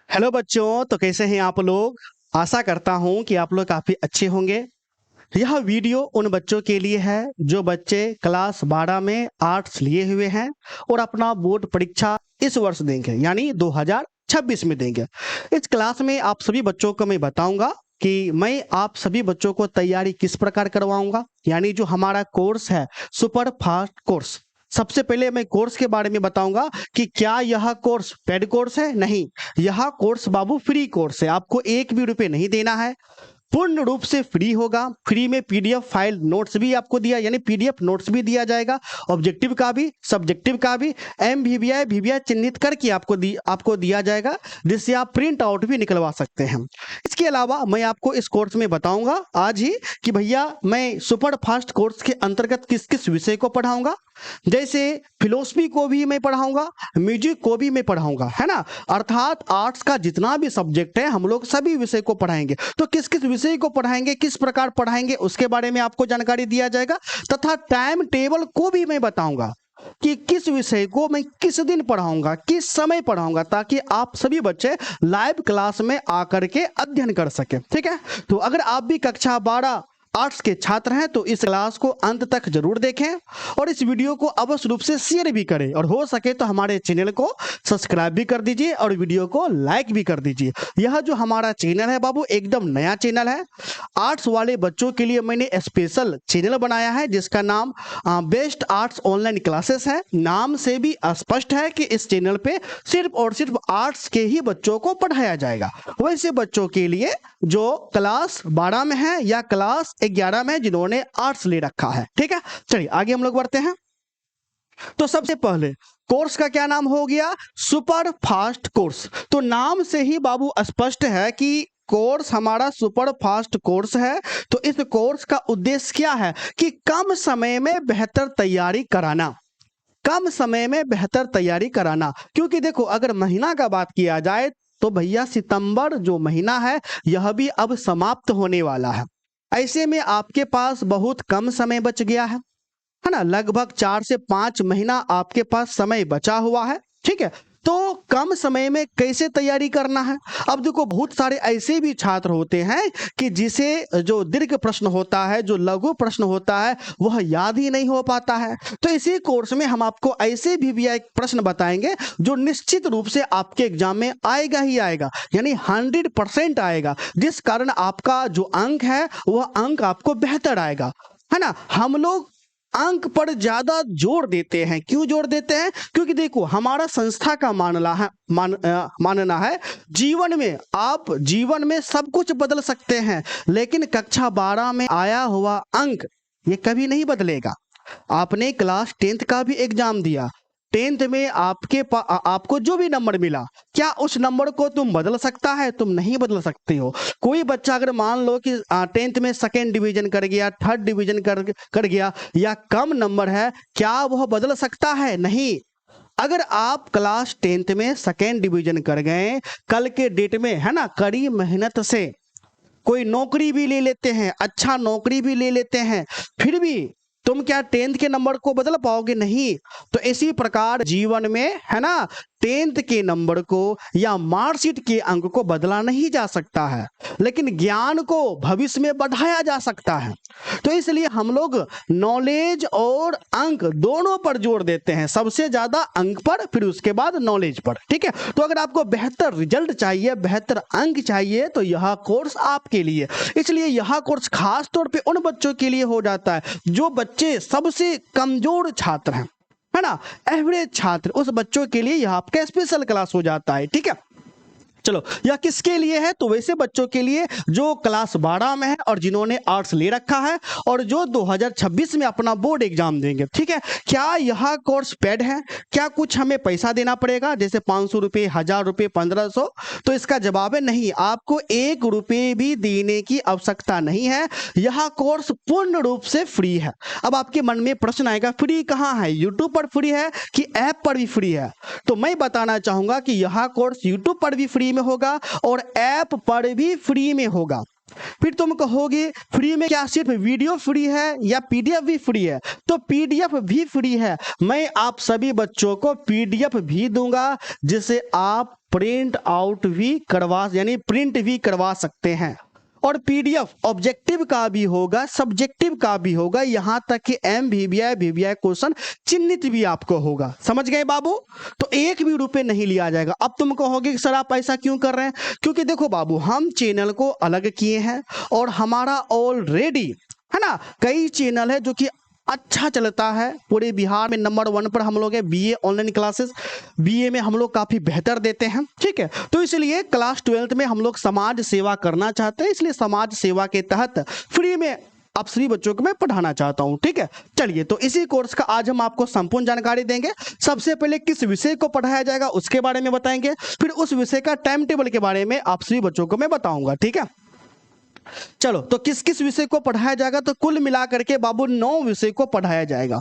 Hello बच्चों, तो कैसे हैं आप लोग। आशा करता हूं कि आप लोग काफ़ी अच्छे होंगे। यह वीडियो उन बच्चों के लिए है जो बच्चे क्लास 12 में आर्ट्स लिए हुए हैं और अपना बोर्ड परीक्षा इस वर्ष देंगे, यानी 2026 में देंगे। इस क्लास में आप सभी बच्चों को मैं बताऊंगा कि मैं आप सभी बच्चों को तैयारी किस प्रकार करवाऊंगा, यानी जो हमारा कोर्स है सुपर फास्ट कोर्स। सबसे पहले मैं कोर्स के बारे में बताऊंगा कि क्या यह कोर्स पेड कोर्स है। नहीं, यह कोर्स बाबू फ्री कोर्स है, आपको एक भी रुपए नहीं देना है, पूर्ण रूप से फ्री होगा। फ्री में पीडीएफ फाइल नोट्स भी आपको दिया, यानी पीडीएफ नोट्स भी दिया जाएगा, ऑब्जेक्टिव का भी सब्जेक्टिव का भी, एमवीवीआई वीवीआई चिन्हित करके आपको दिया जाएगा, जिससे आप प्रिंट आउट भी निकलवा सकते हैं। इसके अलावा मैं आपको इस कोर्स में बताऊंगा आज ही कि भैया मैं सुपर फास्ट कोर्स के अंतर्गत किस किस विषय को पढ़ाऊंगा। जैसे फिलोसफी को भी मैं पढ़ाऊंगा, म्यूजिक को भी मैं पढ़ाऊंगा, है ना। अर्थात आर्ट्स का जितना भी सब्जेक्ट है हम लोग सभी विषय को पढ़ाएंगे। तो किस किस विषय को पढ़ाएंगे, किस प्रकार पढ़ाएंगे, उसके बारे में आपको जानकारी दिया जाएगा, तथा टाइम टेबल को भी मैं बताऊंगा कि किस विषय को मैं किस दिन पढ़ाऊंगा, किस समय पढ़ाऊंगा, ताकि आप सभी बच्चे लाइव क्लास में आकर के अध्ययन कर सके। ठीक है, तो अगर आप भी कक्षा 12 आर्ट्स के छात्र हैं तो इस क्लास को अंत तक जरूर देखें और इस वीडियो को अवश्य रूप से शेयर भी करें, और हो सके तो हमारे चैनल को सब्सक्राइब भी कर दीजिए और वीडियो को लाइक भी कर दीजिए। यह जो हमारा चैनल है बाबू एकदम नया चैनल है। आर्ट्स वाले बच्चों के लिए मैंने स्पेशल चैनल बनाया है जिसका नाम बेस्ट आर्ट्स ऑनलाइन क्लासेस है। नाम से भी स्पष्ट है कि इस चैनल पे सिर्फ और सिर्फ आर्ट्स के ही बच्चों को पढ़ाया जाएगा। वैसे बच्चों के लिए जो क्लास 12 में है या क्लास 11 में जिन्होंने आर्ट्स ले रखा है। ठीक है, चलिए आगे हम लोग बढ़ते हैं। तो सबसे पहले कोर्स का क्या नाम हो गया, सुपर फास्ट कोर्स। तो नाम से ही बाबू स्पष्ट है कि कोर्स हमारा सुपर फास्ट कोर्स है। तो इस कोर्स का उद्देश्य क्या है कि कम समय में बेहतर तैयारी कराना, कम समय में बेहतर तैयारी कराना। क्योंकि देखो अगर महीना का बात किया जाए तो भैया सितंबर जो महीना है यह भी अब समाप्त होने वाला है। ऐसे में आपके पास बहुत कम समय बच गया है ना, लगभग 4 से 5 महीना आपके पास समय बचा हुआ है। ठीक है, तो कम समय में कैसे तैयारी करना है। अब देखो बहुत सारे ऐसे भी छात्र होते हैं कि जिसे जो दीर्घ प्रश्न होता है, जो लघु प्रश्न होता है, वह याद ही नहीं हो पाता है। तो इसी कोर्स में हम आपको ऐसे भी एक प्रश्न बताएंगे जो निश्चित रूप से आपके एग्जाम में आएगा ही आएगा, यानी 100% आएगा, जिस कारण आपका जो अंक है वह अंक आपको बेहतर आएगा, है ना। हम लोग अंक पर ज्यादा जोर देते हैं। क्यों जोर देते हैं? क्योंकि देखो हमारा संस्था का मानना है जीवन में आप जीवन में सब कुछ बदल सकते हैं, लेकिन कक्षा 12 में आया हुआ अंक ये कभी नहीं बदलेगा। आपने क्लास 10th का भी एग्जाम दिया, 10th में आपको जो भी नंबर मिला, क्या उस नंबर को तुम बदल सकता है? तुम नहीं बदल सकते हो। कोई बच्चा अगर मान लो कि 10th में सेकेंड डिवीजन कर गया, थर्ड डिवीजन कर गया या कम नंबर है, क्या वह बदल सकता है? नहीं। अगर आप क्लास 10th में सेकेंड डिवीजन कर गए, कल के डेट में है ना कड़ी मेहनत से कोई नौकरी भी ले लेते हैं, अच्छा नौकरी भी ले लेते हैं, फिर भी तुम क्या 10th के नंबर को बदल पाओगे? नहीं। तो इसी प्रकार जीवन में है ना 10th के नंबर को या मार्कशीट के अंक को बदला नहीं जा सकता है, लेकिन ज्ञान को भविष्य में बढ़ाया जा सकता है। तो इसलिए हम लोग नॉलेज और अंक दोनों पर जोर देते हैं, सबसे ज्यादा अंक पर, फिर उसके बाद नॉलेज पर। ठीक है, तो अगर आपको बेहतर रिजल्ट चाहिए, बेहतर अंक चाहिए, तो यह कोर्स आपके लिए। इसलिए यह कोर्स खास तौर पे उन बच्चों के लिए हो जाता है जो बच्चे सबसे कमजोर छात्र हैं, है ना, एवरेज छात्र, उस बच्चों के लिए यह आपका स्पेशल क्लास हो जाता है। ठीक है, चलो यह किसके लिए है? तो वैसे बच्चों के लिए जो क्लास 12 में है और जिन्होंने आर्ट्स ले रखा है और जो 2026 में अपना बोर्ड एग्जाम देंगे। ठीक है, क्या यह कोर्स पेड है? क्या कुछ हमें पैसा देना पड़ेगा, जैसे 500 रुपये, 1000 रुपये, 1500? तो इसका जवाब है नहीं, आपको 1 रुपये भी देने की आवश्यकता नहीं है। यह कोर्स पूर्ण रूप से फ्री है। अब आपके मन में प्रश्न आएगा, फ्री कहाँ है? यूट्यूब पर फ्री है कि ऐप पर भी फ्री है? तो मैं बताना चाहूंगा कि यह कोर्स यूट्यूब पर भी फ्री में होगा और ऐप पर भी फ्री में होगा। फिर तुम कहोगे फ्री में क्या सिर्फ वीडियो फ्री है या पीडीएफ भी फ्री है? तो पीडीएफ भी फ्री है। मैं आप सभी बच्चों को पीडीएफ भी दूंगा जिसे आप प्रिंट आउट भी करवा यानी प्रिंट भी करवा सकते हैं। और पीडीएफ ऑब्जेक्टिव का भी होगा, सब्जेक्टिव का भी होगा, यहां तक कि एमवीवीआई वीवीआई क्वेश्चन चिन्हित भी आपको होगा। समझ गए बाबू? तो एक भी रुपए नहीं लिया जाएगा। अब तुम कहोगे कि सर आप ऐसा क्यों कर रहे हैं? क्योंकि देखो बाबू, हम चैनल को अलग किए हैं और हमारा ऑलरेडी है ना कई चैनल है जो कि अच्छा चलता है पूरे बिहार में। नंबर 1 पर हम लोग है बीए ऑनलाइन क्लासेस। बीए में हम लोग काफी बेहतर देते हैं, ठीक है। तो इसलिए क्लास 12th में हम लोग समाज सेवा करना चाहते हैं, इसलिए समाज सेवा के तहत फ्री में आप सभी बच्चों को मैं पढ़ाना चाहता हूं, ठीक है। चलिए, तो इसी कोर्स का आज हम आपको संपूर्ण जानकारी देंगे। सबसे पहले किस विषय को पढ़ाया जाएगा उसके बारे में बताएंगे, फिर उस विषय का टाइम टेबल के बारे में आप सभी बच्चों को मैं बताऊंगा, ठीक है। चलो, तो किस किस विषय को पढ़ाया जाएगा? तो कुल मिलाकर के बाबू 9 विषय को पढ़ाया जाएगा।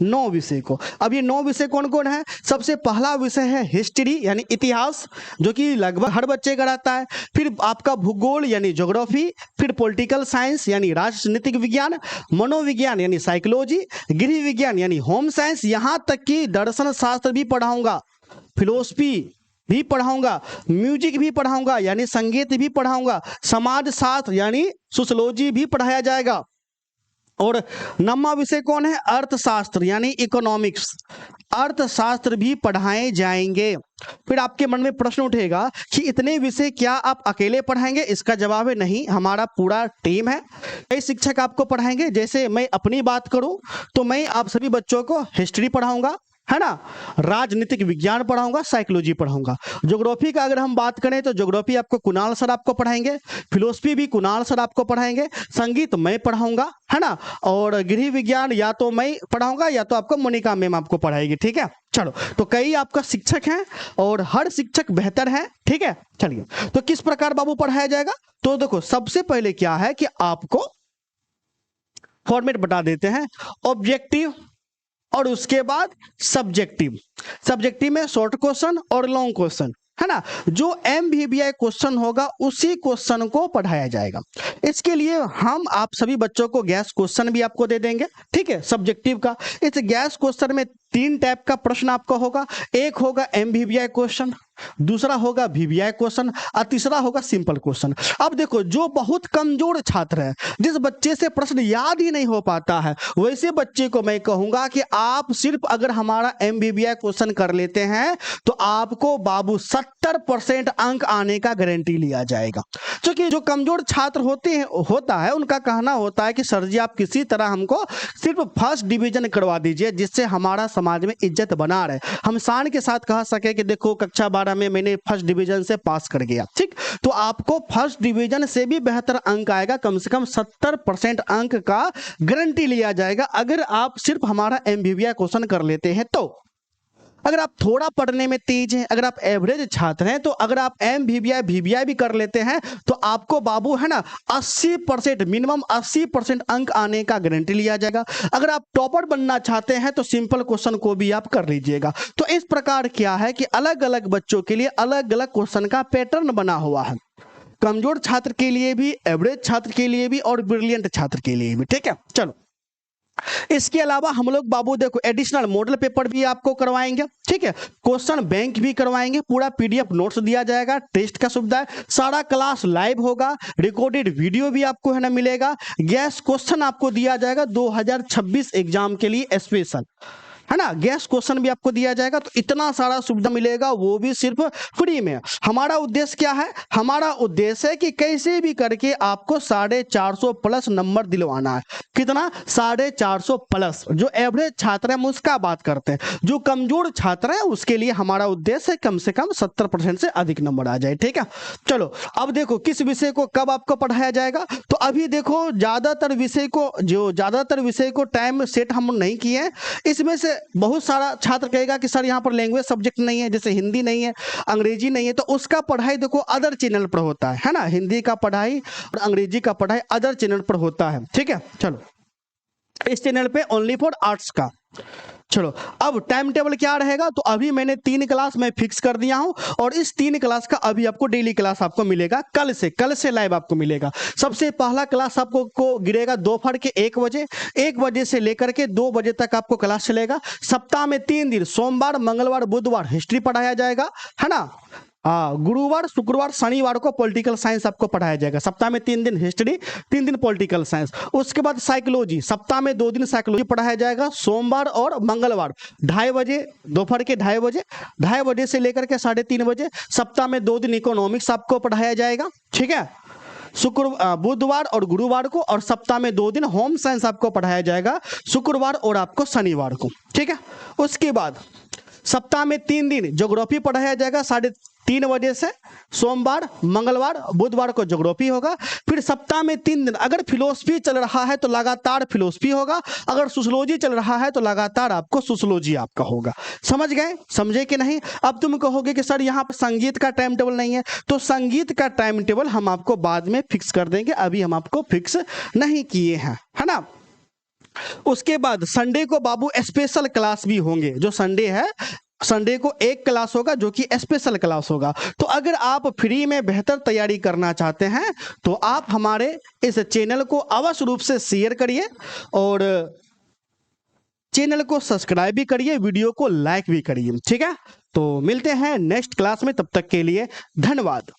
9 विषय को। अब ये 9 विषय कौन कौन है? सबसे पहला विषय है हिस्ट्री यानी इतिहास, जो कि लगभग हर बच्चे का रहता है। फिर आपका भूगोल यानी ज्योग्राफी, फिर पॉलिटिकल साइंस यानी राजनीतिक विज्ञान, मनोविज्ञान यानी साइकोलॉजी, गृह विज्ञान यानी होम साइंस, यहां तक कि दर्शन शास्त्र भी पढ़ाऊंगा, फिलोसफी भी पढ़ाऊंगा, म्यूजिक भी पढ़ाऊंगा यानी संगीत भी पढ़ाऊंगा, समाज शास्त्र यानी सोशियोलॉजी भी पढ़ाया जाएगा। और 9वां विषय कौन है? अर्थशास्त्र यानी इकोनॉमिक्स, अर्थशास्त्र भी पढ़ाए जाएंगे। फिर आपके मन में प्रश्न उठेगा कि इतने विषय क्या आप अकेले पढ़ाएंगे? इसका जवाब है नहीं, हमारा पूरा टीम है। कई शिक्षक आपको पढ़ाएंगे। जैसे मैं अपनी बात करूं तो मैं आप सभी बच्चों को हिस्ट्री पढ़ाऊंगा, है ना, राजनीतिक विज्ञान पढ़ाऊंगा, साइकोलॉजी पढ़ाऊंगा। ज्योग्राफी का अगर हम बात करें तो ज्योग्राफी आपको कुणाल सर आपको पढ़ाएंगे, फिलोसफी भी कुणाल सर आपको पढ़ाएंगे, संगीत मैं पढ़ाऊंगा, है ना, और गृह विज्ञान या तो मैं पढ़ाऊंगा या तो आपको मोनिका मैम आपको पढ़ाएगी, ठीक है। चलो, तो कई आपका शिक्षक हैं और हर शिक्षक बेहतर है, ठीक है। चलिए, तो किस प्रकार बाबू पढ़ाया जाएगा? तो देखो, सबसे पहले क्या है कि आपको फॉर्मेट बता देते हैं। ऑब्जेक्टिव और उसके बाद सब्जेक्टिव। सब्जेक्टिव में शॉर्ट क्वेश्चन और लॉन्ग क्वेश्चन, है ना। जो एमवीवीआई क्वेश्चन होगा उसी क्वेश्चन को पढ़ाया जाएगा। इसके लिए हम आप सभी बच्चों को गैस क्वेश्चन भी आपको दे देंगे, ठीक है, सब्जेक्टिव का। इस गैस क्वेश्चन में 3 टाइप का प्रश्न आपका होगा। एक होगा एमवीवीआई क्वेश्चन, दूसरा होगा वीवीआई क्वेश्चन और तीसरा होगा सिंपल क्वेश्चन। अब देखो, जो बहुत कमजोर छात्र है, जिस बच्चे से प्रश्न याद ही नहीं हो पाता है, वैसे बच्चे को मैं कहूंगा कि आप सिर्फ अगर हमारा एमवीवीआई क्वेश्चन कर लेते हैं तो आपको बाबू 70% अंक आने का गारंटी लिया जाएगा। क्योंकि जो कमजोर छात्र होता है उनका कहना होता है कि सर जी आप किसी तरह हमको सिर्फ फर्स्ट डिवीजन करवा दीजिए जिससे हमारा समाज में इज्जत बना रहे, हम शान के साथ कह सके कि देखो कक्षा 12 में मैंने फर्स्ट डिवीजन से पास कर गया, ठीक। तो आपको फर्स्ट डिवीजन से भी बेहतर अंक आएगा, कम से कम 70% अंक का गारंटी लिया जाएगा अगर आप सिर्फ हमारा एमवीवीआई क्वेश्चन कर लेते हैं। तो अगर आप थोड़ा पढ़ने में तेज हैं, अगर आप एवरेज छात्र हैं, तो अगर आप एमवीवीआई वीवीआई भी कर लेते हैं तो आपको बाबू है ना 80% मिनिमम 80% अंक आने का गारंटी लिया जाएगा। अगर आप टॉपर बनना चाहते हैं तो सिंपल क्वेश्चन को भी आप कर लीजिएगा। तो इस प्रकार क्या है कि अलग अलग बच्चों के लिए अलग अलग क्वेश्चन का पैटर्न बना हुआ है, कमजोर छात्र के लिए भी, एवरेज छात्र के लिए भी और ब्रिलियंट छात्र के लिए भी, ठीक है। चलो, इसके अलावा हम लोग बाबू देखो एडिशनल मॉडल पेपर भी आपको करवाएंगे, ठीक है, क्वेश्चन बैंक भी करवाएंगे, पूरा पीडीएफ नोट्स दिया जाएगा, टेस्ट का सुविधा है, सारा क्लास लाइव होगा, रिकॉर्डेड वीडियो भी आपको है ना मिलेगा, गैस क्वेश्चन आपको दिया जाएगा 2026 एग्जाम के लिए स्पेशल, है ना, गैस क्वेश्चन भी आपको दिया जाएगा। तो इतना सारा सुविधा मिलेगा, वो भी सिर्फ फ्री में। हमारा उद्देश्य क्या है? हमारा उद्देश्य है कि कैसे भी करके आपको 450 प्लस नंबर दिलवाना है। कितना? 450 प्लस। जो एवरेज छात्र है हम उसका बात करते हैं, जो कमजोर छात्र है उसके लिए हमारा उद्देश्य है कम से कम 70% से अधिक नंबर आ जाए, ठीक है। चलो, अब देखो किस विषय को कब आपको पढ़ाया जाएगा। तो अभी देखो ज्यादातर विषय को टाइम सेट हम नहीं किए हैं। इसमें से बहुत सारा छात्र कहेगा कि सर यहाँ पर लैंग्वेज सब्जेक्ट नहीं है, जैसे हिंदी नहीं है, अंग्रेजी नहीं है, तो उसका पढ़ाई देखो अदर चैनल पर होता है ना, हिंदी का पढ़ाई और अंग्रेजी का पढ़ाई अदर चैनल पर होता है, ठीक है। चलो, इस चैनल पे ओनली फॉर आर्ट्स का। चलो अब टाइम टेबल क्या रहेगा, तो अभी मैंने 3 क्लास मैं फिक्स कर दिया हूं और इस 3 क्लास का अभी आपको डेली क्लास आपको मिलेगा कल से लाइव आपको मिलेगा। सबसे पहला क्लास आपको को गिरेगा दोपहर के 1 बजे से लेकर के 2 बजे तक आपको क्लास चलेगा। सप्ताह में 3 दिन सोमवार मंगलवार बुधवार हिस्ट्री पढ़ाया जाएगा, है ना। गुरुवार शुक्रवार शनिवार को पॉलिटिकल साइंस आपको पढ़ाया जाएगा। सप्ताह में 3 दिन हिस्ट्री, 3 दिन पॉलिटिकल साइंस। उसके बाद साइकोलॉजी, सप्ताह में 2 दिन साइकोलॉजी पढ़ाया जाएगा, सोमवार और मंगलवार 2:30 बजे, दोपहर के 2:30 बजे से लेकर के 3:30 बजे। सप्ताह में 2 दिन इकोनॉमिक्स आपको पढ़ाया जाएगा, ठीक है, बुधवार और गुरुवार को। और सप्ताह में 2 दिन होम साइंस आपको पढ़ाया जाएगा, शुक्रवार और आपको शनिवार को, ठीक है। उसके बाद सप्ताह में 3 दिन ज्योग्राफी पढ़ाया जाएगा 3:30 बजे से, सोमवार मंगलवार बुधवार को ज्योग्राफी होगा। फिर सप्ताह में 3 दिन अगर फिलोसफी चल रहा है तो लगातार फिलोसफी होगा, अगर सोशियोलॉजी चल रहा है तो लगातार आपको सोशियोलॉजी आपका होगा। समझ गए, समझे कि नहीं। अब तुम कहोगे कि सर यहाँ पर संगीत का टाइम टेबल नहीं है, तो संगीत का टाइम टेबल हम आपको बाद में फिक्स कर देंगे, अभी हम आपको फिक्स नहीं किए हैं, है ना। उसके बाद संडे को बाबू स्पेशल क्लास भी होंगे। जो संडे है, संडे को एक क्लास होगा जो कि स्पेशल क्लास होगा। तो अगर आप फ्री में बेहतर तैयारी करना चाहते हैं तो आप हमारे इस चैनल को अवश्य रूप से शेयर करिए और चैनल को सब्सक्राइब भी करिए, वीडियो को लाइक भी करिए, ठीक है। तो मिलते हैं नेक्स्ट क्लास में, तब तक के लिए धन्यवाद।